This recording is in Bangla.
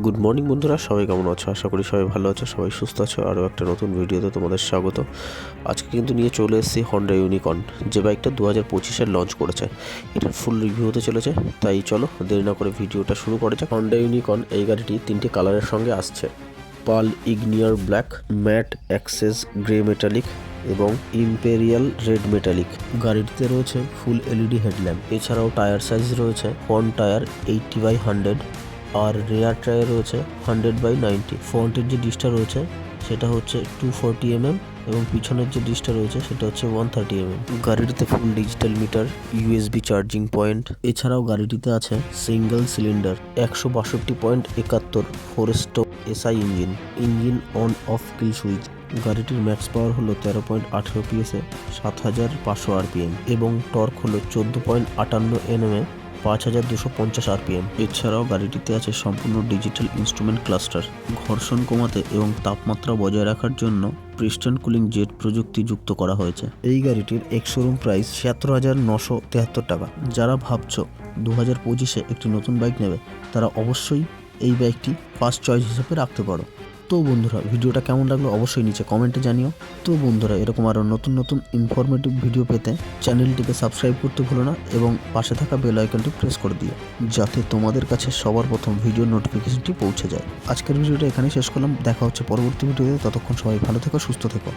গুড মর্নিং বন্ধুরা, সবাই কেমন আছো? আশা করি সবাই ভালো আছো, সবাই সুস্থ আছো। আরও একটা নতুন ভিডিওতে তোমাদের স্বাগত। আজকে কিন্তু নিয়ে চলে এসেছি হন্ডা ইউনিকর্ন, যে বাইকটা 2025-এর লঞ্চ করেছে। এটার ফুল রিভিউ হতে চলেছে, তাই চলো দেরি না করে ভিডিওটা শুরু করা যাক। হন্ডা ইউনিকর্ন এই গাড়িটি 3টে কালারের সঙ্গে আসছে: pearl igneous black, matte axis grey metallic এবং ইম্পেরিয়াল রেড মেটালিক। গাড়িটিতে রয়েছে ফুল এলইডি হেডল্যাম্প। এছাড়াও টায়ার সাইজ রয়েছে ফ্রন্ট টায়ার 80/100 আর রেয়ার টায়ার রয়েছে 100/90। ফ্রন্টের যে ডিসটা রয়েছে সেটা হচ্ছে 240 mm এবং পিছনের যে ডিসটা রয়েছে সেটা হচ্ছে 130 mm। গাড়িটিতে full digital meter, USB charging point. এছাড়াও গাড়িটিতে আছে single cylinder 162.71 4 stroke SI engine on off kill switch. গাড়িটির ম্যাক্স পাওয়ার হলো 13.18 PS-এ 7500 RPM এবং টর্ক হলো 14.58 Nm 5250 RPM। এছাড়াও গাড়িটিতে আছে সম্পূর্ণ ডিজিটাল ইনস্ট্রুমেন্ট ক্লাস্টার। ঘর্ষণ কমাতে এবং তাপমাত্রা বজায় রাখার জন্য পিস্টন কুলিং জেট প্রযুক্তি যুক্ত করা হয়েছে। এই গাড়িটির এক্স-শোরুম প্রাইস ৭৬,৯৭৩ টাকা। যারা ভাবছো 2025-এ একটি নতুন বাইক নেবে, তারা অবশ্যই এই বাইকটি ফার্স্ট চয়েস হিসেবে রাখতে পারো। তো বন্ধুরা, ভিডিওটা কেমন লাগলো অবশ্যই নিচে কমেন্টে জানিও। তো বন্ধুরা, এরকম আরও নতুন নতুন ইনফরমেটিভ ভিডিও পেতে চ্যানেলটিকে সাবস্ক্রাইব করতে ভুলো না এবং পাশে থাকা বেল আইকনটি প্রেস করে দিও, যাতে তোমাদের কাছে সবার প্রথম ভিডিও নোটিফিকেশনটি পৌঁছে যায়। আজকের ভিডিওটা এখানেই শেষ করলাম। দেখা হচ্ছে পরবর্তী ভিডিওতে। ততক্ষণ সবাই ভালো থেকো, সুস্থ থেকো।